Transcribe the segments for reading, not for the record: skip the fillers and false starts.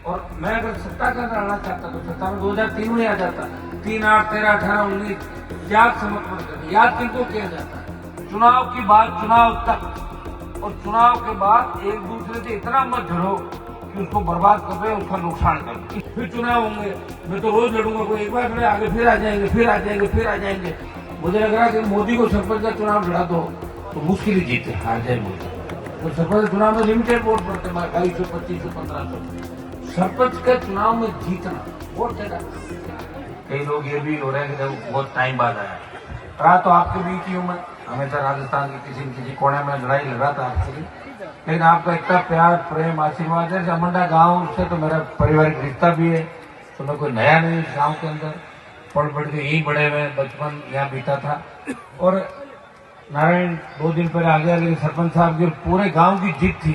और मैं अगर सत्ता का रहना चाहता तो सत्ता में 2003 में आ जाता। 3, 8, 13, 18, 19 त्याग समर्पण करके याद किनको किया जाता है? चुनाव की बात चुनाव तक, और चुनाव के बाद एक दूसरे से इतना मत झड़ो कि उसको बर्बाद कर दे, उसका नुकसान कर दे। फिर चुनाव होंगे, मैं तो रोज लड़ूंगा, कोई एक बार लड़े आगे फिर आ जाएंगे, फिर आ जाएंगे, फिर आ जाएंगे। मुझे लग रहा है कि मोदी को सरपंच का चुनाव लड़ा दो तो मुश्किल ही जीते, हार जाए मोदी। तो सरपंच चुनाव में लिमिटेड वोट पड़ते हैं, 2200, 2500, 1500। सरपंच के चुनाव में जीतना वोट ज्यादा। कई लोग ये भी हो रहे हैं कि बहुत टाइम बाद आया। रहा तो आपके बीच ही हूँ मैं, हमेशा राजस्थान के किसी न किसी कोने में लड़ाई लड़ा था आपसे भी, लेकिन आपका इतना प्यार, प्रेम, आशीर्वाद है। अमंडा गांव से तो मेरा पारिवारिक रिश्ता भी है, तो मैं कोई नया नहीं गांव के अंदर, पढ़ पढ़ के यहीं बड़े हुए, बचपन यहाँ बीता था। और नारायण 2 दिन पहले आ गया, लेकिन सरपंच साहब की पूरे गांव की जिद थी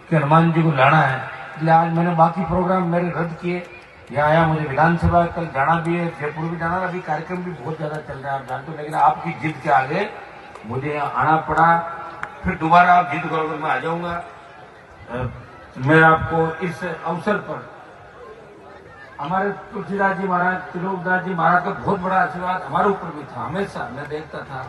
कि हनुमान जी को लाना है, इसलिए आज मैंने बाकी प्रोग्राम मेरे रद्द किए। यहाँ आया, मुझे विधानसभा कल जाना भी है, जयपुर भी जाना, अभी कार्यक्रम भी बहुत ज्यादा चल रहा है आप जानते हो, लेकिन आपकी जिद के आगे मुझे यहाँ आना पड़ा। फिर दोबारा आप जिद करोगे मैं आ जाऊंगा। मैं आपको इस अवसर पर हमारे तुलसीदास जी महाराज, त्रिलोकदास जी महाराज का बहुत बड़ा आशीर्वाद हमारे ऊपर भी था। हमेशा मैं देखता था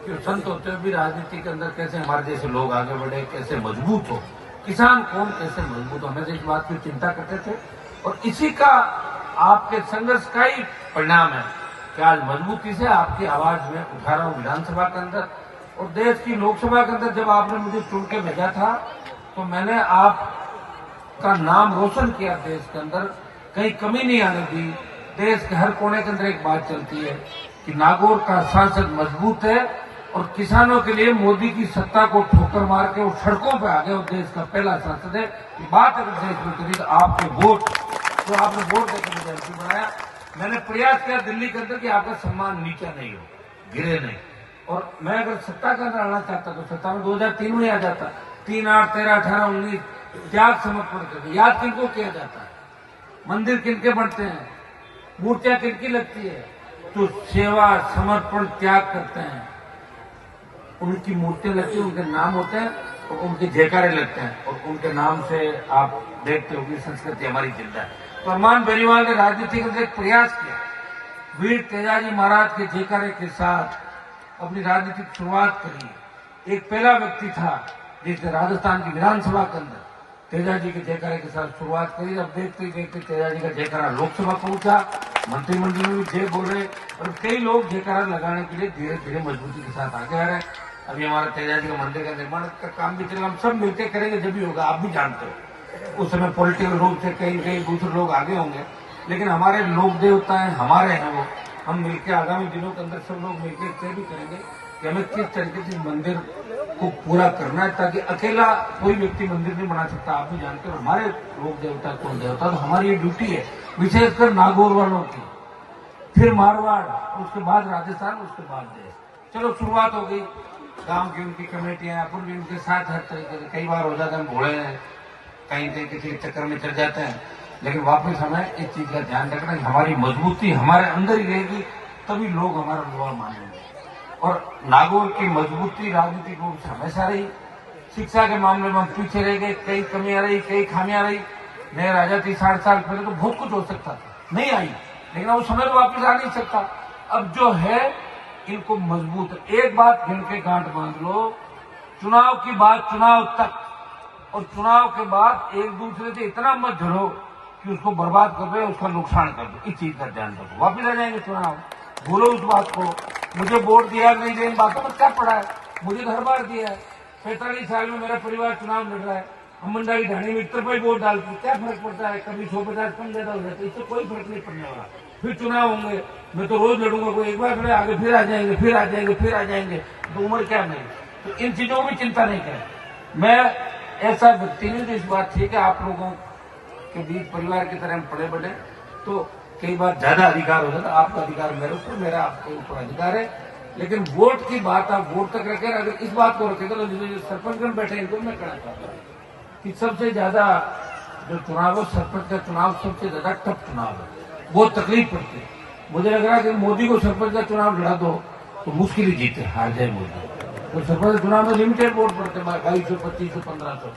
कि संत होते हुए भी राजनीति के अंदर कैसे हमारे जैसे लोग आगे बढ़े, कैसे मजबूत हो, किसान कौन कैसे मजबूत हो, हमेशा इस बात की चिंता करते थे। और इसी का आपके संघर्ष का ही परिणाम है कि आज मजबूती से आपकी आवाज में उठा रहा हूं विधानसभा के अंदर और देश की लोकसभा के अंदर। जब आपने मुझे चुन के भेजा था तो मैंने आपका नाम रोशन किया देश के अंदर, कहीं कमी नहीं आने दी। देश के हर कोने के अंदर एक बात चलती है कि नागौर का सांसद मजबूत है और किसानों के लिए मोदी की सत्ता को ठोकर मार के वो सड़कों पे आ गए और देश का पहला सांसद है। ये बात अगर देश में करी तो आपके वोट, तो आपने वोट देकर मुझे एमपी बनाया। मैंने प्रयास किया दिल्ली के अंदर कि आपका सम्मान नीचा नहीं हो, गिरे नहीं। और मैं अगर सत्ता का रहना चाहता तो सत्ता में 2003 में आ जाता। 3, 8, 13, 18, 19 त्याग समर्पण करके याद किनको किया जाता है? मंदिर किनके बनते हैं, मूर्तियां किनकी लगती है, तो सेवा समर्पण त्याग करते हैं उनकी मूर्तियां लगती है, उनके नाम होते हैं और उनके जयकारे लगते हैं और उनके नाम से आप देखते हो कि संस्कृति हमारी जिंदा है। तो हनुमान बेनीवाल ने राजनीति के अंदर एक प्रयास किया, वीर तेजाजी महाराज के जयकारे के साथ अपनी राजनीतिक शुरुआत करी। एक पहला व्यक्ति था जिसने राजस्थान की विधानसभा के अंदर तेजाजी के जयकारे के साथ शुरुआत करी। अब देखते देखते तेजाजी का जयकारा लोकसभा पहुंचा, मंत्रिमंडल में भी जय बोल रहे और कई लोग जयकारा लगाने के लिए धीरे धीरे मजबूती के साथ आगे आ रहे हैं। अभी हमारा तेजाजी का मंदिर का निर्माण का काम भी चलेगा, हम सब मिलकर करेंगे जब भी होगा, आप भी जानते हो। उस समय पॉलिटिकल रूप से कई कई दूसरे लोग आगे होंगे, लेकिन हमारे लोक देवता हैं, हमारे हैं वो। हम मिलकर आगामी दिनों के अंदर सब लोग मिलकर तय भी करेंगे कि हमें किस तरीके से मंदिर को पूरा करना है, ताकि अकेला कोई व्यक्ति मंदिर नहीं बना सकता। आप भी जानते हो हमारे लोक देवता कुल देवता, तो हमारी ये ड्यूटी है, विशेषकर नागौर वालों की, फिर मारवाड़, उसके बाद राजस्थान, उसके बाद देश। चलो शुरुआत हो गई, गांव की उनकी कमेटियां, अपन भी उनके साथ हर तरीके से। कई बार हो जाता है हम भोले हैं, कहीं कहीं किसी चक्कर में चढ़ जाते हैं, लेकिन वापस हमें इस चीज का ध्यान रखना कि हमारी मजबूती हमारे अंदर ही रहेगी, तभी लोग हमारा लोहा मानेंगे। और नागौर की मजबूती राजनीतिक रूप से हमेशा रही। शिक्षा के मामले में हम पीछे रह गए, कई कमियां रही, कई खामियां रही। नए राजा थी 60 साल पहले तो बहुत कुछ हो सकता था, नहीं आई, लेकिन अब समय तो वापिस आ नहीं सकता। अब जो है इनको मजबूत, एक बात गिन के गांठ बांध लो, चुनाव की बात चुनाव तक, और चुनाव के बाद एक दूसरे से इतना मत झड़ो कि उसको बर्बाद कर दो, उसका नुकसान कर दो। इस चीज का ध्यान रखो, वापिस आ जाएंगे चुनाव, भूलो उस बात को। मुझे वोट दिया नहीं दिया इन बातों में क्या पड़ा है, मुझे घर बार दिया है। 45 साल में मेरा परिवार चुनाव लड़ रहा है, अमंडा की ढाणी में इतर पर वोट डालती, क्या फर्क पड़ता है? कभी 100-50 कम ज्यादा हो जाता है, इससे कोई फर्क नहीं पड़ने वाला। फिर चुनाव होंगे, मैं तो रोज लड़ूंगा, कोई एक बार लड़े आगे फिर आ जाएंगे, फिर आ जाएंगे, फिर आ जाएंगे, तो उम्र क्या मेरी? तो इन चीजों की चिंता नहीं करें। मैं ऐसा व्यक्ति नहीं, तो इस बात थी कि आप लोगों के बीच परिवार की तरह हम पड़े बढ़े, तो कई बार ज्यादा अधिकार हो जाता। आपका अधिकार मेरे ऊपर, मेरा आपके ऊपर अधिकार है, लेकिन वोट की बात आप वोट तक रखें। अगर इस बात को रखें तो जो सरपंचगण बैठे इनको मैं कहना चाहता हूँ कि सबसे ज्यादा जो चुनाव है, सरपंच का चुनाव सबसे ज्यादा टफ चुनाव है, बहुत तकलीफ पड़ती है। मुझे लग रहा है कि मोदी को सरपंच का चुनाव लड़ा दो तो मुश्किल ही जीते, हार जाए मोदी। तो सरपंच चुनाव में लिमिटेड वोट पड़ते हैं, 2200, 2500, 1500।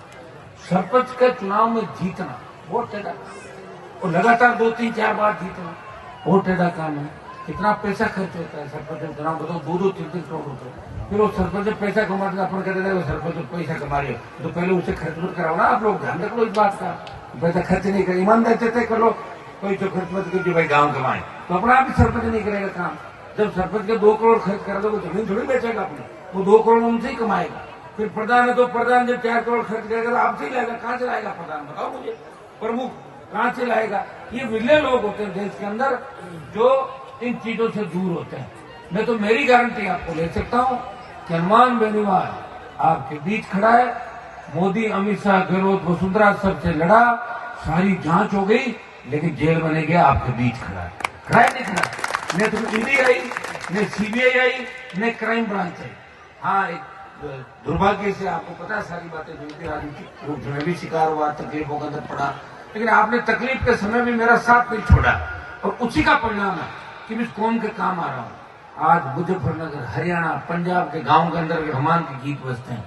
सरपंच के चुनाव में जीतना बहुत टेढ़ा काम। और लगातार 2-3-4 बार जीतना बहुत टेढ़ा काम है। कितना पैसा खर्च होता है सरपंच चुनाव बताओ, 2-3 करोड़ रुपए। फिर वो सरपंच पैसा कमाते अपन कहते थे सरपंच पैसा कमा रहे हो तो पहले उसे खर्च मत कराओ ना। आप लोग ध्यान रख लो इस बात का, पैसा खर्च नहीं कर, ईमानदार देते कर लो, कोई तो खर्च मत कीजिए भाई गाँव कमाए। तो अपना आप ही सरपंच नहीं करेगा काम। जब सरपंच के 2 करोड़ खर्च कर दो जमीन थोड़ी बेचेगा अपने, वो 2 करोड़ उनसे ही कमाएगा। फिर प्रधान है तो प्रधान जब 4 करोड़ खर्च करेगा तो आपसे ही लाएगा। कहाँ से लाएगा प्रधान बताओ मुझे, प्रमुख कहाँ से लाएगा? ये विरले लोग होते हैं देश के अंदर जो इन चीजों से दूर होते हैं। मैं तो मेरी गारंटी आपको ले सकता हूँ कि हनुमान बेनीवाल आपके बीच खड़ा है। मोदी, अमित शाह, गहलोत, वसुंधरा सबसे लड़ा, सारी जांच हो गई, लेकिन जेल बने गया आपके बीच खड़ा है। खड़ा है नहीं खड़ा? न तो ईडी आई, न सीबीआई आई, न क्राइम ब्रांच आई। हाँ, एक दुर्भाग्य से आपको पता है सारी बातें जो राजनीतिक रूप में भी शिकार हुआ, तकलीफों के अंदर पड़ा, लेकिन आपने तकलीफ के समय में मेरा साथ नहीं छोड़ा और उसी का परिणाम है कि मैं इस कौम के काम आ रहा हूँ। आज मुजफ्फरनगर, हरियाणा, पंजाब के गांव के अंदर हनुमान के गीत बजते हैं।